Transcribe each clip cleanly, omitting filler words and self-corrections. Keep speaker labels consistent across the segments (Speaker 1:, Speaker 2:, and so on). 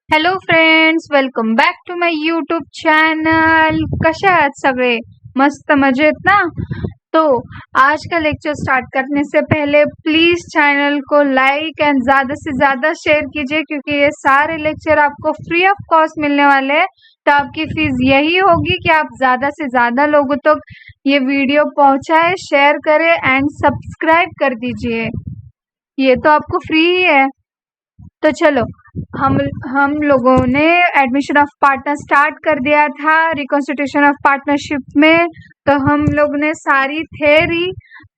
Speaker 1: Hello friends, welcome back to my YouTube channel. कशा आहात सगळे? मस्त मजेत ना? तो आज का लेक्चर स्टार्ट करने से पहले प्लीज चैनल को लाइक एंड ज्यादा से ज्यादा शेयर कीजिए, क्योंकि ये सारे लेक्चर आपको फ्री ऑफ कॉस्ट मिलने वाले हैं। तो आपकी फीस यही होगी कि आप ज्यादा से ज्यादा लोगों तक ये वीडियो पहुंचाए, शेयर करें एंड सब्सक्राइब कर दीजिए। ये तो आपको फ्री ही है। तो चलो, हम लोगों ने एडमिशन ऑफ पार्टनर स्टार्ट कर दिया था रिकॉन्स्टिट्यूशन ऑफ पार्टनरशिप में। तो हम लोग ने सारी थ्योरी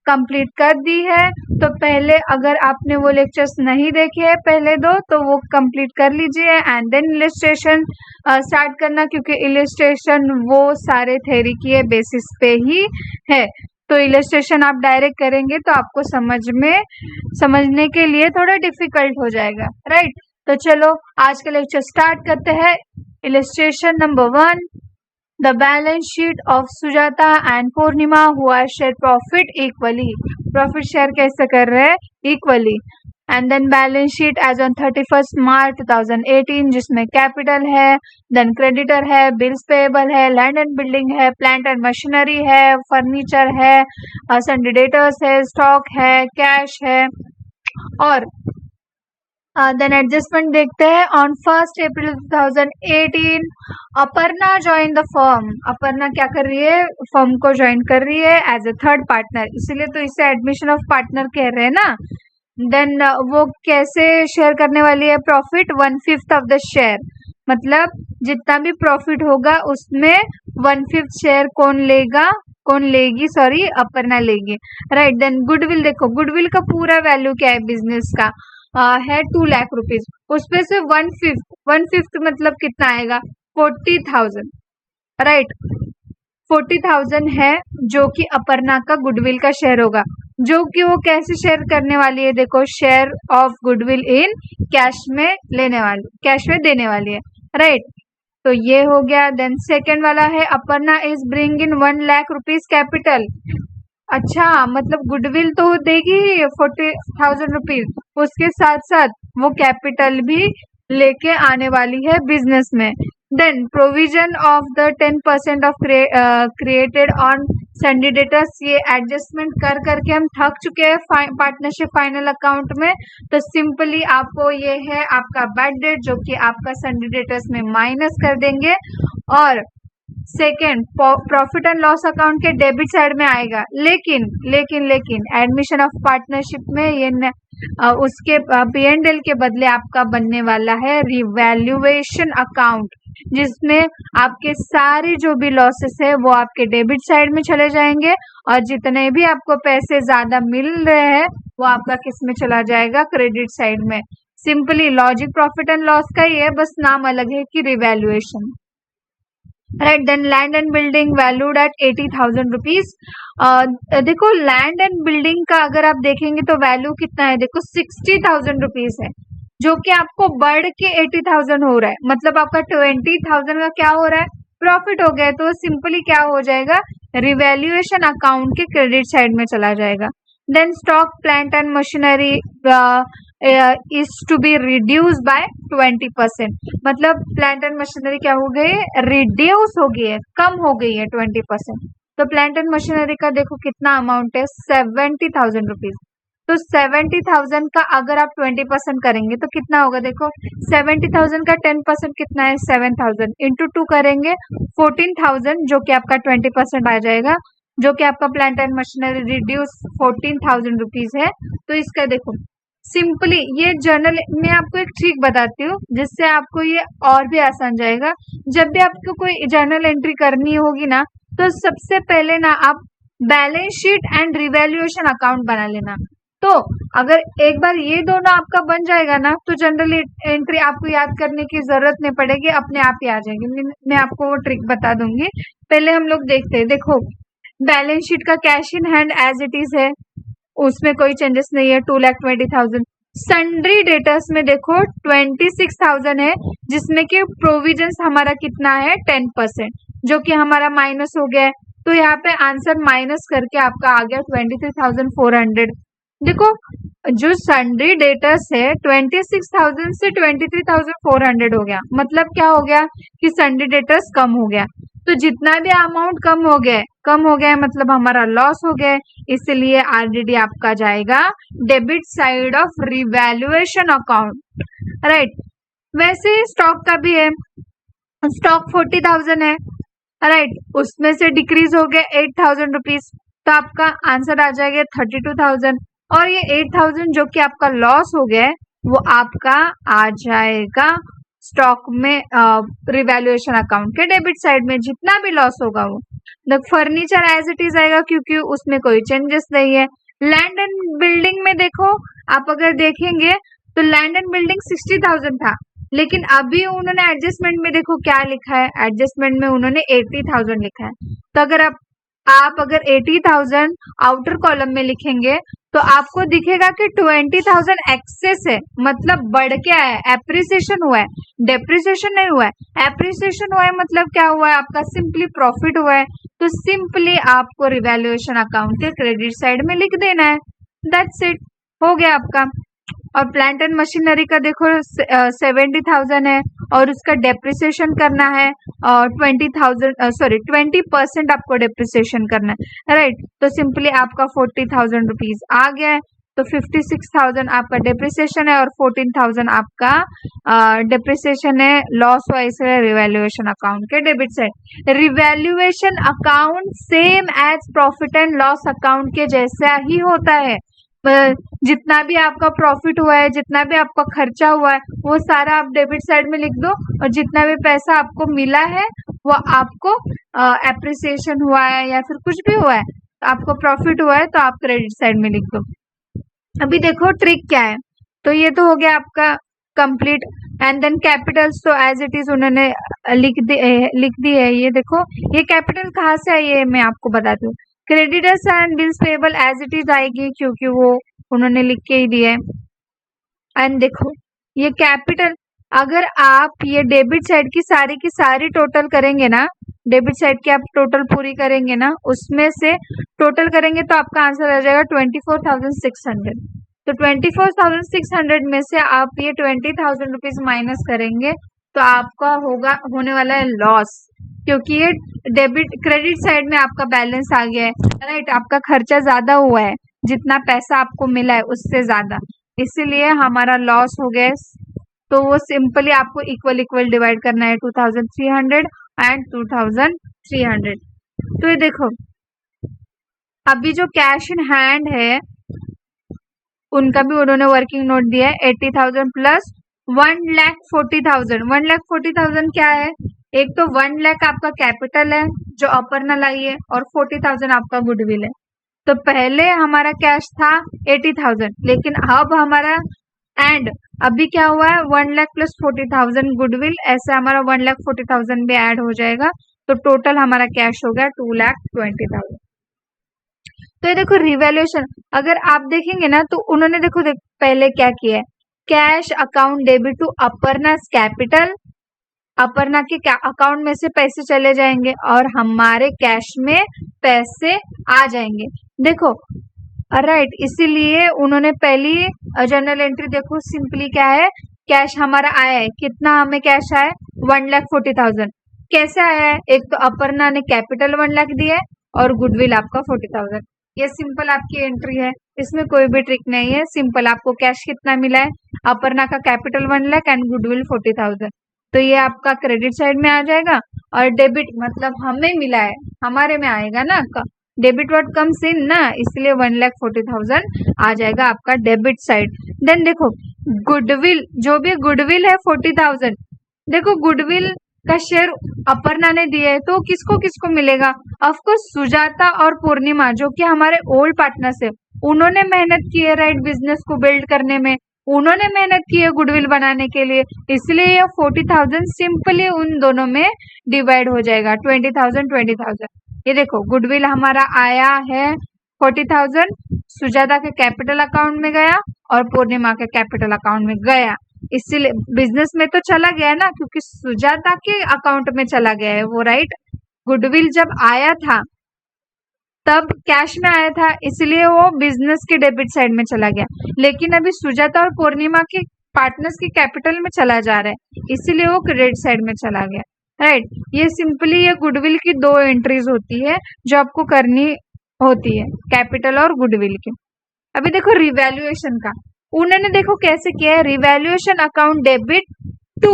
Speaker 1: कंप्लीट कर दी है। तो पहले अगर आपने वो लेक्चर्स नहीं देखे हैं पहले दो, तो वो कंप्लीट कर लीजिए एंड देन इलिस्ट्रेशन स्टार्ट करना, क्योंकि इलिस्ट्रेशन वो सारे थ्योरी के बेसिस पे ही है। तो इलिस्ट्रेशन आप डायरेक्ट करेंगे तो आपको समझने के लिए थोड़ा डिफिकल्ट हो जाएगा, राइट? तो चलो आज का लेक्चर स्टार्ट करते हैं। Illustration number 1, the balance sheet of Sujata and Purnima who are share profit equally. Profit share कैसे कर रहे हैं? Equally. And then balance sheet as on 31 March 2018, जिसमें कैपिटल है, देन क्रेडिटर है, बिल्स पेएबल है, लैंड एंड बिल्डिंग है, प्लांट एंड मशीनरी है, फर्नीचर है, सन्डे डेटर्स है, स्टॉक है, कैश है। और देन एडजस्टमेंट देखते हैं। On 1 April 2018 Aparna join the firm. Aparna क्या कर रही है? फर्म को ज्वाइन कर रही है एज ए थर्ड पार्टनर, इसीलिए तो इसे एडमिशन ऑफ पार्टनर कह रहे हैं ना। देन वो कैसे शेयर करने वाली है प्रॉफिट? 1/5 ऑफ द शेयर, मतलब जितना भी प्रॉफिट होगा उसमें 1/5 शेयर कौन लेगी? सॉरी, अपर्णा लेगी, राइट। देन गुडविल देखो, गुडविल का पूरा वैल्यू क्या है बिजनेस का? है 2 लाख रुपीज। उसपे से 1/5 मतलब कितना आएगा? 40,000, राइट। 40,000 है जो कि अपर्णा का गुडविल का शेयर होगा, जो कि वो कैसे शेयर करने वाली है? देखो, share of goodwill in cash में देने वाली है, राइट। तो ये हो गया। देन सेकेंड वाला है, Aparna is bring in 1 lakh rupees capital. अच्छा, मतलब गुडविल तो देगी 40,000 रुपीज, उसके साथ साथ वो कैपिटल भी लेके आने वाली है बिजनेस में। Then provision of the 10% of created on sundry debtors. ये एडजस्टमेंट कर करके हम थक चुके हैं पार्टनरशिप फाइनल अकाउंट में। तो सिंपली आपको ये है आपका बैड डेट, जो कि आपका संडे डेटर्स में माइनस कर देंगे। और second, profit and loss account के डेबिट साइड में आएगा। लेकिन एडमिशन ऑफ पार्टनरशिप में ये उसके P&L के बदले आपका बनने वाला है रिवैल्यूएशन अकाउंट, जिसमें आपके सारे जो भी लॉसेस है वो आपके डेबिट साइड में चले जाएंगे, और जितने भी आपको पैसे ज्यादा मिल रहे हैं वो आपका किस में चला जाएगा? क्रेडिट साइड में। Simply logic profit and loss का ही है, बस नाम अलग है कि revaluation, right. Then land and building valued at 80,000 rupees. देखो, लैंड एंड बिल्डिंग का अगर आप देखेंगे तो वैल्यू कितना है? देखो, 60,000 रुपीज है, जो कि आपको बढ़ के 80,000 हो रहा है, मतलब आपका 20,000 का क्या हो रहा है? प्रॉफिट हो गया। तो सिंपली क्या हो जाएगा? रिवैल्यूएशन अकाउंट के क्रेडिट साइड में चला जाएगा। Then stock plant and machinery is to be reduce by 20%, मतलब प्लांट एंड मशीनरी क्या हो गई? रिड्यूस हो गई है, कम हो गई है 20%। तो प्लांट एंड मशीनरी का देखो कितना अमाउंट है? 70,000 रुपीज। तो 70,000 का अगर आप 20% करेंगे तो कितना होगा? देखो, 70,000 का 10% कितना है? 7,000 इंटू 2 करेंगे 14,000, जो कि आपका 20% आ जाएगा, जो कि आपका plant and machinery reduce 14,000 rupees है। तो इसका देखो, सिंपली ये जर्नल में आपको एक ट्रिक बताती हूँ, जिससे आपको ये और भी आसान जाएगा। जब भी आपको कोई जर्नल एंट्री करनी होगी ना, तो सबसे पहले ना आप balance sheet and revaluation account बना लेना। तो अगर एक बार ये दोनों आपका बन जाएगा ना, तो जनरल एंट्री आपको याद करने की जरूरत नहीं पड़ेगी, अपने आप ही आ जाएगी। मैं आपको वो ट्रिक बता दूंगी। पहले हम लोग देखते हैं। देखो, बैलेंस शीट का cash in hand as it is है, उसमें कोई चेंजेस नहीं है, 2,20,000। सन्ड्री डेटर्स में देखो 26,000 है, जिसमें कि प्रोविजंस हमारा कितना है? 10%, जो कि हमारा माइनस हो गया है। तो यहाँ पे आंसर माइनस करके आपका आ गया 23,400। देखो, जो सन्ड्री डेटर्स है 26,000 से 23,400 हो गया। मतलब क्या हो गया कि सन्ड्री डेटर्स कम हो गया। तो जितना भी अमाउंट कम हो गया मतलब हमारा लॉस हो गया। इसलिए आरडीडी आपका जाएगा debit side of revaluation account, right. वैसे ही स्टॉक का भी है, स्टॉक 40,000 है, राइट, उसमें से डिक्रीज हो गया 8,000 रुपीज, तो आपका आंसर आ जाएगा 32,000। और ये 8,000 जो कि आपका लॉस हो गया है वो आपका आ जाएगा स्टॉक में रिवैल्यूएशन अकाउंट के डेबिट साइड में, जितना भी लॉस होगा वो। The furniture as it is आएगा क्योंकि उसमें कोई चेंजेस नहीं है। लैंड एंड बिल्डिंग में देखो, आप अगर देखेंगे तो लैंड एंड बिल्डिंग 60,000 था, लेकिन अभी उन्होंने एडजस्टमेंट में देखो क्या लिखा है, एडजस्टमेंट में उन्होंने 80,000 लिखा है। तो अगर आप अगर 80,000 आउटर कॉलम में लिखेंगे तो आपको दिखेगा कि 20,000 एक्सेस है, मतलब बढ़ के आया है, एप्रिसिएशन हुआ है, डेप्रिसिएशन नहीं हुआ है। एप्रिसिएशन हुआ है मतलब क्या हुआ है, आपका सिंपली प्रॉफिट हुआ है। तो सिंपली आपको रिवैल्यूएशन अकाउंट के क्रेडिट साइड में लिख देना है, दैट्स इट, हो गया आपका। और प्लांट एंड मशीनरी का देखो 70,000 है और उसका डेप्रिसिएशन करना है 20% आपको डेप्रिसिएशन करना है, राइट। तो सिंपली आपका 40,000 रुपीज आ गया है। तो 56,000 आपका डेप्रिसिएशन है और 14,000 आपका डेप्रिसिएशन है, लॉस हुआ इसलिए रिवैल्यूएशन अकाउंट के debit side. Revaluation account same as profit and loss account के जैसा ही होता है। जितना भी आपका प्रॉफिट हुआ है, जितना भी आपका खर्चा हुआ है, वो सारा आप डेबिट साइड में लिख दो, और जितना भी पैसा आपको मिला है वो आपको एप्रिसिएशन हुआ है या फिर कुछ भी हुआ है, तो आपको प्रॉफिट हुआ है तो आप क्रेडिट साइड में लिख दो। अभी देखो ट्रिक क्या है, तो ये तो हो गया आपका कंप्लीट। एंड देन कैपिटल्स तो एज इट इज उन्होंने लिख दी है। ये देखो ये कैपिटल कहाँ से आई है मैं आपको बताती हूँ। Creditors and bills payable as it is आएगी क्योंकि वो उन्होंने लिख के ही दिया है। एंड देखो ये कैपिटल, अगर आप ये डेबिट साइड की सारी टोटल करेंगे ना, डेबिट साइड की आप टोटल पूरी करेंगे ना, उसमें से टोटल करेंगे तो आपका आंसर आ जाएगा 24,600। तो 24,600 में से आप ये 20,000 रुपीज माइनस करेंगे तो आपका होने वाला है लॉस, क्योंकि ये डेबिट क्रेडिट साइड में आपका बैलेंस आ गया है, राइट। आपका खर्चा ज्यादा हुआ है, जितना पैसा आपको मिला है उससे ज्यादा, इसीलिए हमारा लॉस हो गया। तो वो सिंपली आपको इक्वल डिवाइड करना है 2,300 एंड 2,300। तो ये देखो अभी जो कैश इन हैंड है उनका भी उन्होंने वर्किंग नोट दिया है 80,000 प्लस 1,40,000। 1,40,000 क्या है, एक तो 1 लाख आपका कैपिटल है जो अपर्णा लाई है और 40,000 आपका गुडविल है। तो पहले हमारा कैश था 80,000, लेकिन अब हमारा एंड अभी क्या हुआ है 1 लाख प्लस 40,000 गुडविल, ऐसे हमारा 1,40,000 भी ऐड हो जाएगा। तो टोटल हमारा कैश हो गया 2,20,000। तो ये देखो रिवैल्यूएशन अगर आप देखेंगे ना तो उन्होंने देखो पहले क्या किया है, cash account debit to Aparna's capital, Aparna के अकाउंट में से पैसे चले जाएंगे और हमारे कैश में पैसे आ जाएंगे। देखो राइट, इसीलिए उन्होंने पहली जर्नल एंट्री देखो सिंपली क्या है, कैश हमारा आया है, कितना हमें कैश आया है 1,40,000। कैसे आया है, एक तो अपर्णा ने कैपिटल 1 लाख दिया है और गुडविल आपका 40,000। ये सिंपल आपकी एंट्री है, इसमें कोई भी ट्रिक नहीं है। सिंपल आपको कैश कितना मिला है, अपर्णा का कैपिटल 1 लाख एंड गुडविल 40,000, तो ये आपका क्रेडिट साइड में आ जाएगा। और डेबिट मतलब हमें मिला है, हमारे में आएगा ना, डेबिट वर्ड कम्स इन ना, इसलिए 1,40,000 आ जाएगा आपका डेबिट साइड। देन देखो गुडविल, जो भी गुडविल है 40,000, देखो गुडविल का शेयर अपर्णा ने दिया है तो किसको किसको मिलेगा, ऑफकोर्स सुजाता और पूर्णिमा जो कि हमारे ओल्ड पार्टनर्स है, उन्होंने मेहनत की है राइट बिजनेस को बिल्ड करने में, उन्होंने मेहनत की है गुडविल बनाने के लिए, इसलिए ये 40,000 सिंपली उन दोनों में डिवाइड हो जाएगा 20,000। ये देखो गुडविल हमारा आया है 40,000, सुजाता के कैपिटल अकाउंट में गया और पूर्णिमा के कैपिटल अकाउंट में गया, इसीलिए बिजनेस में तो चला गया ना, क्योंकि सुजाता के अकाउंट में चला गया है वो, राइट। गुडविल जब आया था तब कैश में आया था, इसलिए वो बिजनेस के डेबिट साइड में चला गया। लेकिन अभी सुजाता और पूर्णिमा के पार्टनर्स की कैपिटल में चला जा रहा है, इसीलिए वो क्रेडिट साइड में चला गया। राइट, ये सिंपली ये गुडविल की दो एंट्रीज होती है जो आपको करनी होती है, कैपिटल और गुडविल की। अभी देखो रिवैल्यूएशन का, उन्होंने देखो कैसे किया है, रिवैल्यूएशन अकाउंट डेबिट टू।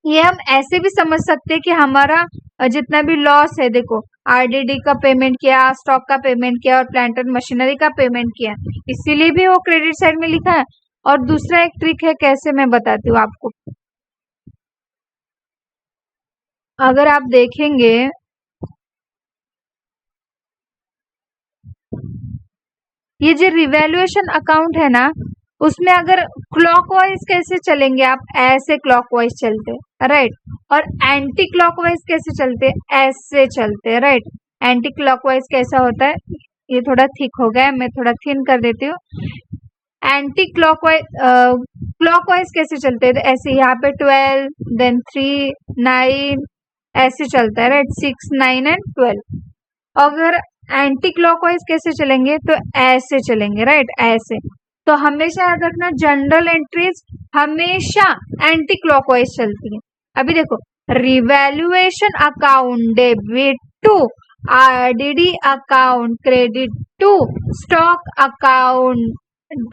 Speaker 1: ये हम ऐसे भी समझ सकते हैं कि हमारा जितना भी लॉस है, देखो आरडीडी का पेमेंट किया, स्टॉक का पेमेंट किया और प्लांट एंड मशीनरी का पेमेंट किया, इसीलिए भी वो क्रेडिट साइड में लिखा है। और दूसरा एक ट्रिक है, कैसे मैं बताती हूँ आपको। अगर आप देखेंगे ये जो रिवैल्यूएशन अकाउंट है ना, उसमें अगर क्लॉकवाइज कैसे चलेंगे आप, ऐसे क्लॉकवाइज चलते, राइट। और एंटी क्लॉकवाइज कैसे चलते, ऐसे चलते, राइट। एंटी क्लॉकवाइज कैसा होता है, ये थोड़ा थिक हो गया है, मैं थोड़ा थिन कर देती हूँ। एंटी क्लॉकवाइज क्लॉकवाइज कैसे चलते हैं, ऐसे यहाँ पे 12 देन 3 9 ऐसे चलता है, राइट। 6 9 एंड 12। अगर एंटी क्लॉकवाइज कैसे चलेंगे, तो ऐसे चलेंगे, राइट, ऐसे। तो हमेशा याद रखना, जनरल एंट्रीज हमेशा एंटी क्लॉकवाइज चलती है। अभी देखो, revaluation account debit to RDD account credit to stock account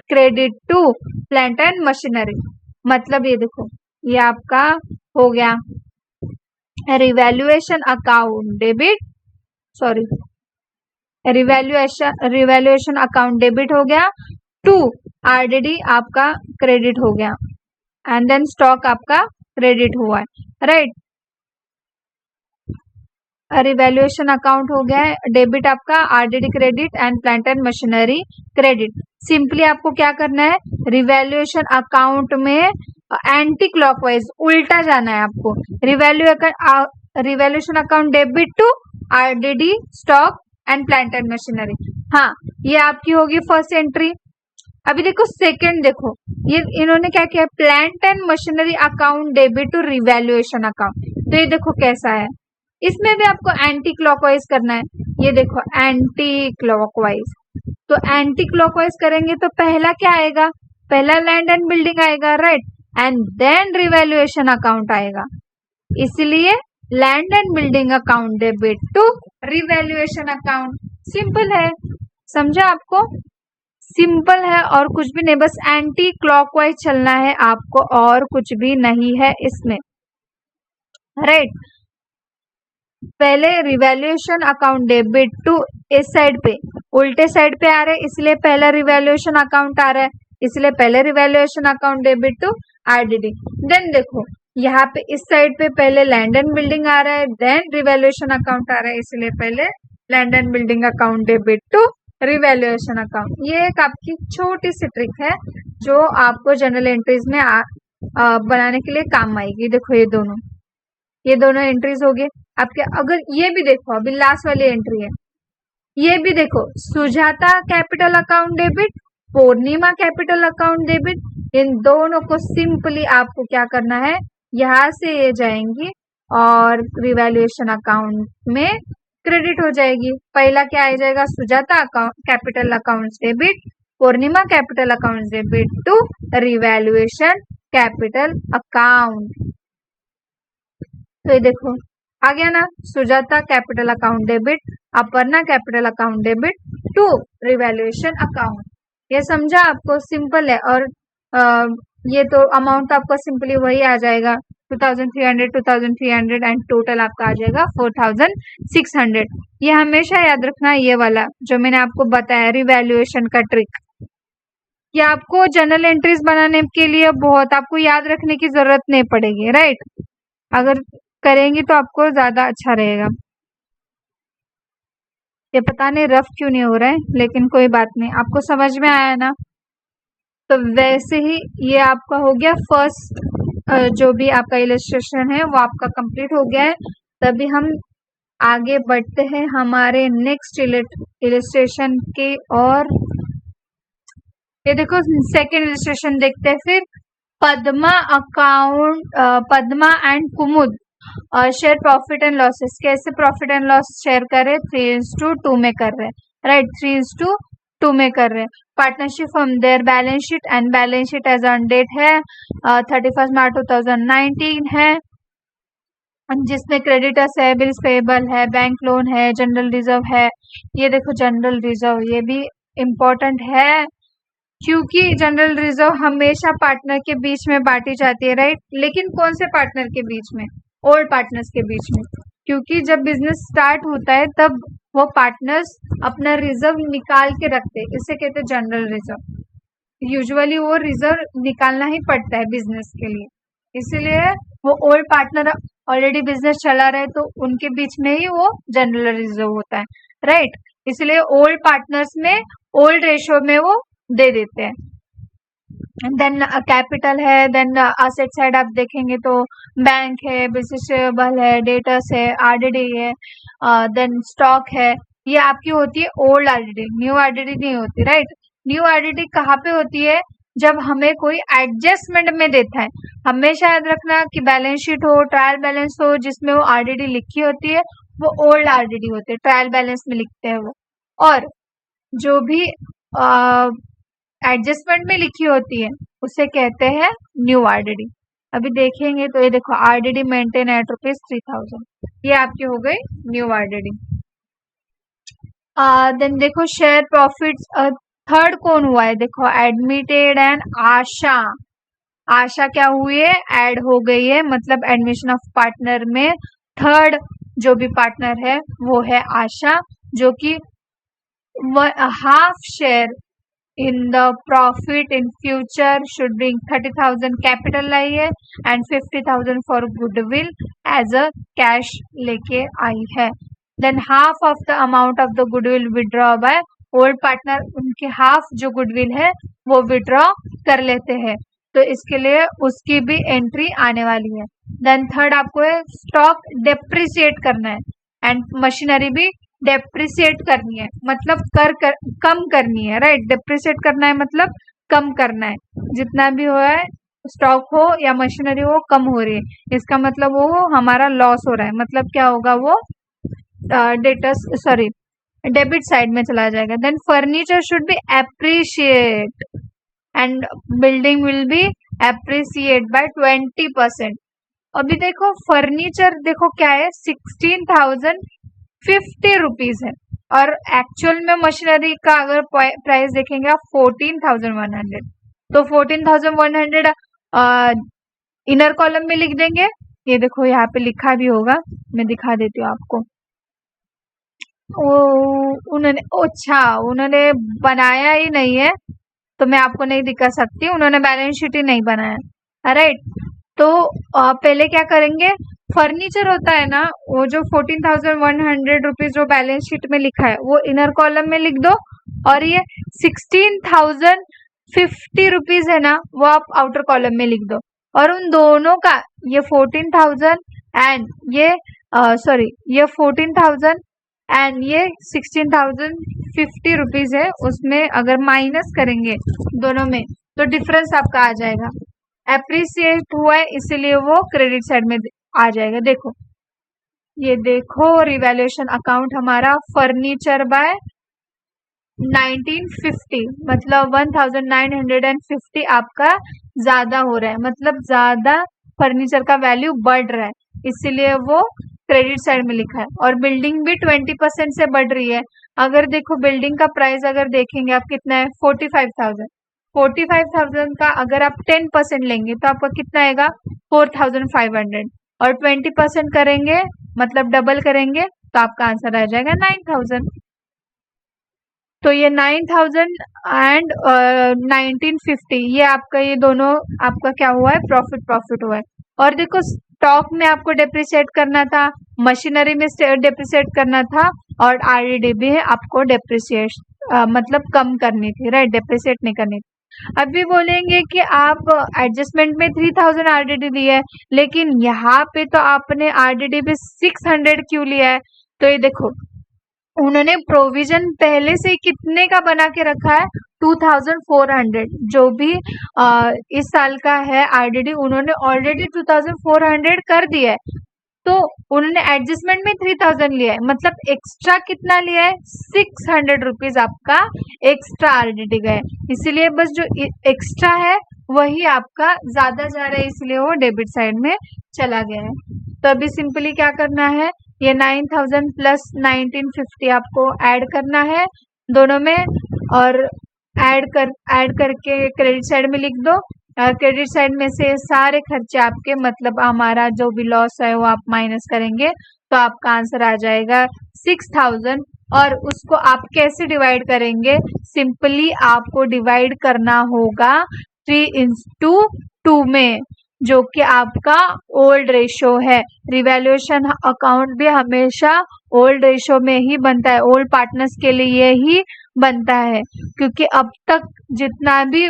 Speaker 1: credit to plant and machinery. मतलब ये देखो, ये आपका हो गया revaluation account debit, sorry, revaluation account debit हो गया, टू आरडीडी आपका क्रेडिट हो गया, एंड देन स्टॉक आपका क्रेडिट हुआ है, राइट। रिवैल्यूएशन अकाउंट हो गया है डेबिट आपका, RDD credit and plant and machinery credit. Simply आपको क्या करना है, रिवैल्यूएशन अकाउंट में एंटी क्लॉकवाइज उल्टा जाना है आपको। Revaluation account debit to RDD stock and plant and machinery. हाँ, ये आपकी होगी फर्स्ट एंट्री। अभी देखो सेकंड, देखो ये इन्होंने क्या किया, plant and machinery account debit to revaluation account. तो ये देखो कैसा है, इसमें भी आपको एंटी क्लॉकवाइज करना है। ये देखो एंटी क्लॉकवाइज, तो एंटी क्लॉकवाइज करेंगे तो पहला क्या आएगा, पहला लैंड एंड बिल्डिंग आएगा, right, and then revaluation account आएगा। इसलिए land and building account debit to revaluation account. Simple है, समझा आपको, सिंपल है और कुछ भी नहीं, बस एंटी क्लॉकवाइज चलना है आपको और कुछ भी नहीं है इसमें, राइट। पहले रिवैल्यूएशन अकाउंट डेबिट टू इस साइड पे, उल्टे साइड पे आ रहे हैं, इसलिए पहला रिवैल्यूएशन अकाउंट आ रहा है, इसलिए पहले revaluation account debit to RDD. Then देखो यहाँ पे इस साइड पे पहले लैंड एंड बिल्डिंग आ रहा है, देन रिवैल्यूएशन अकाउंट आ रहा है, इसलिए पहले land and building account debit to revaluation account. ये एक आपकी छोटी सी ट्रिक है जो आपको जनरल एंट्रीज में बनाने के लिए काम आएगी। देखो ये दोनों एंट्रीज हो गए आपके। अगर ये भी देखो, अभी लास्ट वाली एंट्री है, ये भी देखो, Sujata capital account debit, Purnima capital account debit. इन दोनों को सिंपली आपको क्या करना है, यहाँ से ये जाएंगी और रिवैल्यूएशन अकाउंट में क्रेडिट हो जाएगी। पहला क्या आ जाएगा, Sujata capital account debit, Purnima capital account debit to revaluation capital account. तो ये देखो आ गया ना, Sujata capital account debit, Aparna capital account debit to revaluation account. ये समझा आपको, सिंपल है। और ये तो अमाउंट आपका सिंपली वही आ जाएगा 2300 एंड टोटल आपका आ जाएगा 4600। ये हमेशा याद रखना, ये वाला जो मैंने आपको बताया रिवैल्यूएशन का ट्रिक, ये आपको जनरल एंट्रीज बनाने के लिए बहुत आपको याद रखने की जरूरत नहीं पड़ेगी, राइट। अगर करेंगे तो आपको ज्यादा अच्छा रहेगा। ये पता नहीं रफ क्यों नहीं हो रहा है, लेकिन कोई बात नहीं, आपको समझ में आया ना। तो वैसे ही ये आपका हो गया फर्स्ट, जो भी आपका इलस्ट्रेशन है वो आपका कंप्लीट हो गया है। तभी हम आगे बढ़ते हैं हमारे नेक्स्ट इलस्ट्रेशन के। और ये देखो सेकेंड इलस्ट्रेशन देखते हैं फिर। Padma and Kumud share profit and losses, कैसे प्रॉफिट एंड लॉस शेयर करे, 3:2 में कर रहे, राइट, 3:2 में कर रहे। Partnership from their balance sheet, and balance sheet as on date है 31 मार्च 2019 है, जिसमें क्रेडिटर्स है, बिल्स पेएबल है, बैंक लोन है, जनरल रिजर्व है। ये देखो जनरल रिजर्व, ये भी इम्पोर्टेंट है क्योंकि जनरल रिजर्व हमेशा पार्टनर के बीच में बांटी जाती है, राइट। लेकिन कौन से पार्टनर के बीच में, ओल्ड पार्टनर्स के बीच में, क्योंकि जब बिजनेस स्टार्ट होता है तब वो पार्टनर्स अपना रिजर्व निकाल के रखते हैं, इसे कहते हैं जनरल रिजर्व। यूजुअली वो रिजर्व निकालना ही पड़ता है बिजनेस के लिए, इसीलिए वो ओल्ड पार्टनर ऑलरेडी बिजनेस चला रहे तो उनके बीच में ही वो जनरल रिजर्व होता है, राइट। इसलिए ओल्ड पार्टनर्स में ओल्ड रेशियो में वो दे देते हैं। देन कैपिटल है, देन असेट साइड आप देखेंगे तो बैंक है, बिजनेस पेएबल है, डेटर्स है, आरडीडी है, देन स्टॉक है। ये आपकी होती है ओल्ड आरडीडी, न्यू आरडीडी नहीं होती, राइट। न्यू आरडीडी कहाँ पे होती है, जब हमें कोई एडजस्टमेंट में देता है। हमेशा याद रखना कि बैलेंस शीट हो, ट्रायल बैलेंस हो, जिसमें वो आरडीडी लिखी होती है वो ओल्ड आरडीडी होती है, ट्रायल बैलेंस में लिखते हैं वो। और जो भी एडजस्टमेंट में लिखी होती है उसे कहते हैं न्यू आरडीडी। अभी देखेंगे तो ये देखो आरडीडी मेंटेन एट ₹3000, ये आपकी हो गई न्यू आरडीडी। देन देखो शेयर प्रॉफिट्स, थर्ड कौन हुआ है, देखो एडमिटेड एंड आशा। आशा क्या हुई है, ऐड हो गई है, मतलब एडमिशन ऑफ पार्टनर में थर्ड जो भी पार्टनर है वो है आशा, जो कि half share in the profit in future should bring 30,000 capital लाई है and 50,000 for goodwill as a cash लेके आई है। Then half of the amount of the goodwill withdraw by old partner, उनके half जो goodwill है वो withdraw कर लेते हैं, तो इसके लिए उसकी भी एंट्री आने वाली है। Then थर्ड आपको है स्टॉक डेप्रिसिएट करना है एंड मशीनरी भी डेप्रिसिएट करनी है, मतलब कम करनी है, राइट। डेप्रिसिएट करना है मतलब कम करना है, जितना भी हो है स्टॉक हो या मशीनरी हो कम हो रही है, इसका मतलब वो हमारा लॉस हो रहा है, मतलब क्या होगा वो डेबिट साइड में चला जाएगा। Then furniture should be appreciate and building will be appreciate by 20%। अभी देखो फर्नीचर देखो क्या है, 16,050 रुपीज है, और एक्चुअल में मशीनरी का अगर प्राइस देखेंगे आप 14,100, तो 14,100 इनर कॉलम में लिख देंगे। ये देखो यहाँ पे लिखा भी होगा, मैं दिखा देती हूँ आपको। उन्होंने बनाया ही नहीं है तो मैं आपको नहीं दिखा सकती, उन्होंने बैलेंस शीट ही नहीं बनाया, राइट। तो पहले क्या करेंगे, फर्नीचर होता है ना, वो जो 14,100 रुपीज जो बैलेंस शीट में लिखा है वो इनर कॉलम में लिख दो, और ये 16,050 रुपीज है ना वो आप आउटर कॉलम में लिख दो, और उन दोनों का ये 14,000 एंड ये 14,000 एंड ये 16,050 रुपीज है, उसमें अगर माइनस करेंगे दोनों में तो डिफरेंस आपका आ जाएगा। एप्रिसिएट हुआ है इसीलिए वो क्रेडिट साइड में आ जाएगा। देखो ये देखो रिवैल्यूएशन अकाउंट हमारा फर्नीचर बाय 1950, मतलब 1950 आपका ज्यादा हो रहा है, मतलब ज्यादा फर्नीचर का वैल्यू बढ़ रहा है, इसीलिए वो क्रेडिट साइड में लिखा है। और बिल्डिंग भी 20% से बढ़ रही है। अगर देखो बिल्डिंग का प्राइस अगर देखेंगे आप कितना है, 45,000 का अगर आप 10% लेंगे तो आपका कितना आएगा, 4,500, और 20% करेंगे मतलब डबल करेंगे तो आपका आंसर आ जाएगा 9,000। तो ये 9,000 एंड 1950 ये आपका, ये दोनों आपका क्या हुआ है, प्रॉफिट हुआ है। और देखो स्टॉक में आपको डेप्रिसिएट करना था, मशीनरी में डेप्रिसिएट करना था, और आरडीडी भी है आपको डेप्रिसिएट मतलब कम करनी थी, राइट, डेप्रिसिएट नहीं करनी थी। अभी बोलेंगे कि आप एडजस्टमेंट में 3,000 आरडीडी ली है, लेकिन यहाँ पे तो आपने आरडीडी पे 600 क्यों लिया है, तो ये देखो उन्होंने प्रोविजन पहले से कितने का बना के रखा है, 2,400, जो भी इस साल का है आरडीडी उन्होंने ऑलरेडी 2,400 कर दिया है, तो उन्होंने एडजस्टमेंट में 3000 लिया है, मतलब एक्स्ट्रा कितना लिया है, 600 रुपीज आपका एक्स्ट्रा आरडीडी गया है। इसीलिए बस जो एक्स्ट्रा है वही आपका ज्यादा जा रहा है, इसलिए वो डेबिट साइड में चला गया है। तो अभी सिंपली क्या करना है, ये 9000 प्लस 1950 आपको ऐड करना है दोनों में, और ऐड करके क्रेडिट साइड में लिख दो। क्रेडिट साइड में से सारे खर्चे आपके, मतलब हमारा जो भी लॉस है वो आप माइनस करेंगे, तो आपका आंसर आ जाएगा 6000। और उसको आप कैसे डिवाइड करेंगे, सिंपली आपको डिवाइड करना होगा 3:2 में, जो कि आपका ओल्ड रेशो है। रिवैल्यूएशन अकाउंट भी हमेशा ओल्ड रेशो में ही बनता है, ओल्ड पार्टनर्स के लिए ही बनता है, क्योंकि अब तक जितना भी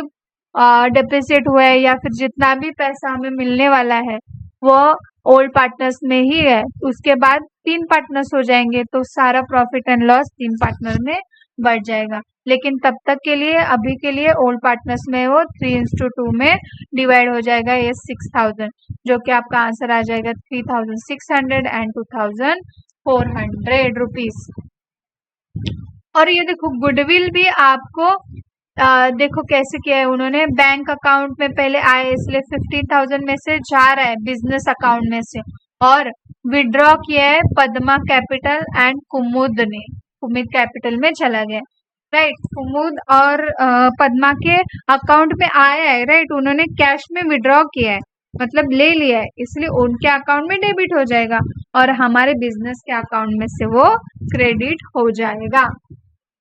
Speaker 1: डेप्रिसिएट हुआ है या फिर जितना भी पैसा हमें मिलने वाला है वो ओल्ड पार्टनर्स में ही है। उसके बाद 3 पार्टनर्स हो जाएंगे तो सारा प्रॉफिट एंड लॉस 3 पार्टनर में बढ़ जाएगा। लेकिन तब तक के लिए, अभी के लिए ओल्ड पार्टनर्स में वो 3:2 में डिवाइड हो जाएगा ये 6000, जो कि आपका आंसर आ जाएगा 3600 एंड 2400 रुपीज। और ये देखो गुडविल भी आपको देखो कैसे किया है उन्होंने, बैंक अकाउंट में पहले आए इसलिए 15,000 में से जा रहा है बिजनेस अकाउंट में से, और विड्रॉ किया है पद्मा कैपिटल एंड कुमुद ने, कुमुद कैपिटल में चला गया, राइट। कुमुद और पद्मा के अकाउंट में आया है, राइट, उन्होंने कैश में विड्रॉ किया है, मतलब ले लिया है, इसलिए उनके अकाउंट में डेबिट हो जाएगा और हमारे बिजनेस के अकाउंट में से वो क्रेडिट हो जाएगा।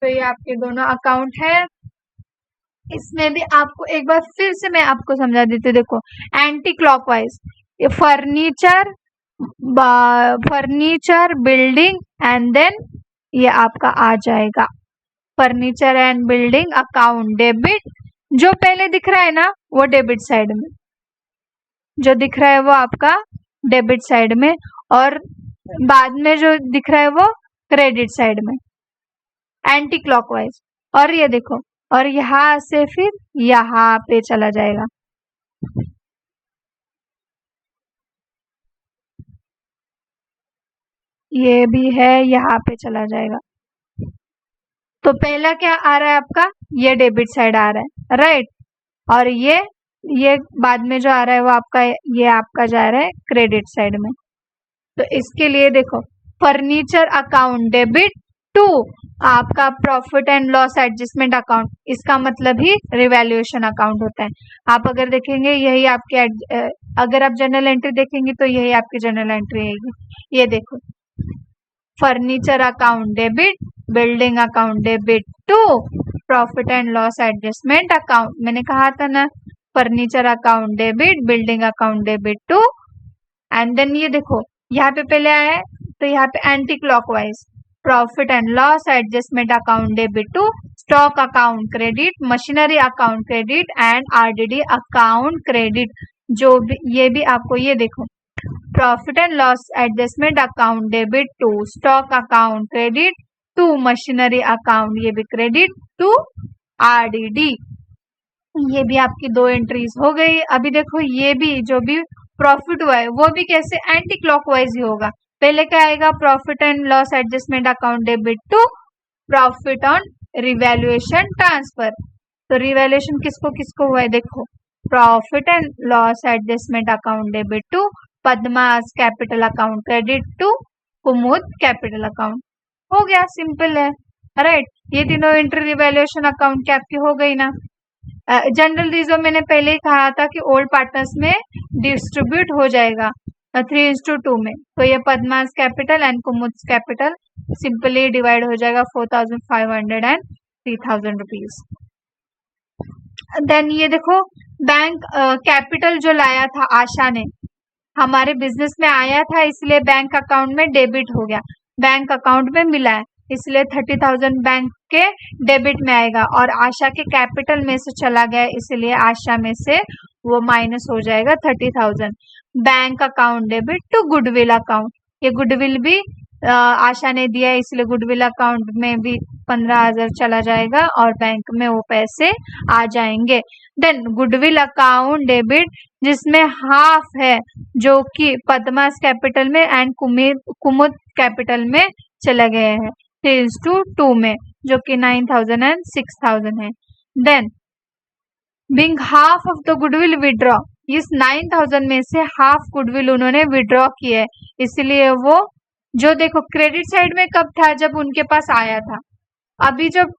Speaker 1: तो ये आपके दोनों अकाउंट है। इसमें भी आपको एक बार फिर से मैं आपको समझा देती हूँ, देखो एंटी क्लॉकवाइज, ये फर्नीचर बिल्डिंग एंड देन ये आपका आ जाएगा furniture and building account debit. जो पहले दिख रहा है ना वो डेबिट साइड में, जो दिख रहा है वो आपका डेबिट साइड में, और बाद में जो दिख रहा है वो क्रेडिट साइड में, एंटी क्लॉकवाइज। और ये देखो, और यहाँ से फिर यहाँ पे चला जाएगा, ये भी है, यहाँ पे चला जाएगा। तो पहला क्या आ रहा है आपका, ये डेबिट साइड आ रहा है, राइट, और ये बाद में जो आ रहा है वो आपका, ये आपका जा रहा है क्रेडिट साइड में। तो इसके लिए देखो फर्नीचर अकाउंट डेबिट टू आपका profit and loss adjustment account, इसका मतलब ही रिवैल्यूएशन अकाउंट होता है। आप अगर देखेंगे यही आपके अगर आप जनरल एंट्री देखेंगे तो यही आपकी जनरल एंट्री रहेगी। ये देखो furniture account debit, building account debit to profit and loss adjustment account. मैंने कहा था ना furniture account debit, building account debit to, and then ये देखो यहाँ पे पहले आया है तो यहाँ पे anti clockwise profit and loss adjustment account debit to stock account credit, machinery account credit and RDD account credit. जो भी ये भी आपको ये देखो profit and loss adjustment account debit to stock account credit to machinery account, ये भी credit to RDD. ये भी आपकी 2 एंट्रीज हो गई। अभी देखो ये भी जो भी प्रॉफिट हुआ है वो भी कैसे एंटी क्लॉकवाइज ही होगा। पहले क्या आएगा, profit and loss adjustment account debit to profit on revaluation transfer. तो रिवैल्यूएशन किसको किसको हुआ है, देखो profit and loss adjustment account debit to Padma's capital account credit to Kumud capital account. हो गया, सिंपल है, राइट। ये तीनों एंट्री रिवैल्यूएशन अकाउंट की आपकी हो गई ना। जनरल रिजर्व मैंने पहले ही कहा था कि ओल्ड पार्टनर्स में डिस्ट्रीब्यूट हो जाएगा 3:2 में, तो ये Padma's capital and Kumud's capital simply divide हो जाएगा 4500 एंड 3000 रुपीज। देन ये देखो बैंक कैपिटल जो लाया था आशा ने, हमारे बिजनेस में आया था इसलिए बैंक अकाउंट में डेबिट हो गया, बैंक अकाउंट में मिला है इसलिए 30,000 बैंक के डेबिट में आएगा, और आशा के कैपिटल में से चला गया इसलिए आशा में से वो माइनस हो जाएगा 30,000। Bank account debit to goodwill account, ये गुडविल भी आशा ने दिया है, इसलिए गुडविल अकाउंट में भी 15,000 चला जाएगा और बैंक में वो पैसे आ जाएंगे। देन गुडविल अकाउंट डेबिट जिसमें हाफ है जो कि पद्मास कैपिटल में एंड कुमुद कैपिटल में चले गए हैं 3:2 में, जो कि 9,000 एंड 6,000 है। Then being half of the goodwill withdraw, इस 9,000 में से हाफ गुडविल उन्होंने विड्रॉ किया है, इसलिए वो जो देखो क्रेडिट साइड में कब था, जब उनके पास आया था। अभी जब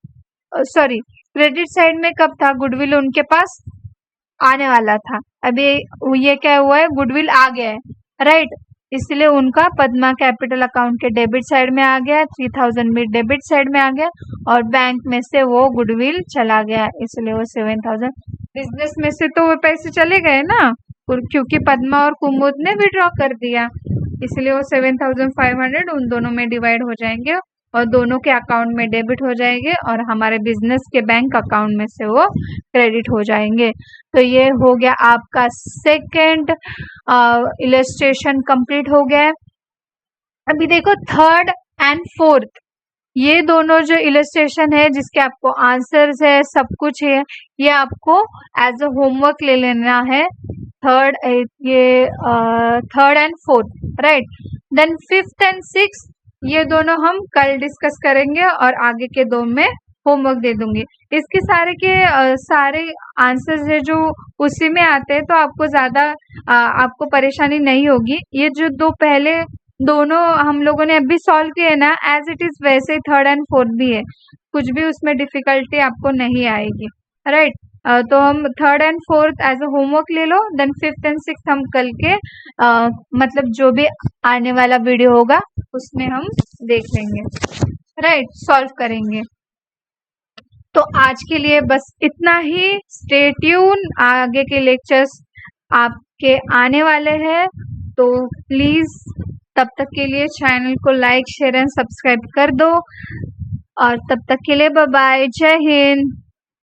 Speaker 1: सॉरी क्रेडिट साइड में कब था, गुडविल उनके पास आने वाला था। अभी ये क्या हुआ है, गुडविल आ गया है, राइट। इसलिए उनका पद्मा कैपिटल अकाउंट के डेबिट साइड में आ गया, 3,000 भी डेबिट साइड में आ गया और बैंक में से वो गुडविल चला गया, इसलिए वो 7,000। बिजनेस में से तो वो पैसे चले गए ना, क्योंकि पद्मा और कुमुद ने विड्रॉ कर दिया, इसलिए वो 7,500 उन दोनों में डिवाइड हो जाएंगे और दोनों के अकाउंट में डेबिट हो जाएंगे और हमारे बिजनेस के बैंक अकाउंट में से वो क्रेडिट हो जाएंगे। तो ये हो गया आपका सेकंड इलस्ट्रेशन कंप्लीट हो गया है। अभी देखो थर्ड एंड फोर्थ, ये दोनों जो इलस्ट्रेशन है जिसके आपको आंसर्स है, सब कुछ है, ये आपको एज अ होमवर्क ले लेना है। Third and fourth, right. Then fifth and six ये दोनों हम कल डिस्कस करेंगे और आगे के दो में होमवर्क दे दूंगी। इसके सारे के सारे आंसर्स है जो उसी में आते हैं, तो आपको ज्यादा आपको परेशानी नहीं होगी। ये जो दो पहले दोनों हम लोगों ने अभी सॉल्व किए ना, एज इट इज वैसे थर्ड एंड फोर्थ भी है, कुछ भी उसमें डिफिकल्टी आपको नहीं आएगी, राइट। तो हम third and fourth as a homework ले लो। देन फिफ्थ एंड सिक्स्थ हम कल के मतलब जो भी आने वाला वीडियो होगा उसमें हम देख लेंगे, राइट, सॉल्व करेंगे। तो आज के लिए बस इतना ही। स्टे ट्यून, आगे के लेक्चर्स आपके आने वाले हैं, तो प्लीज तब तक के लिए चैनल को लाइक शेयर एंड सब्सक्राइब कर दो और तब तक के लिए बाय बाय, जय हिंद।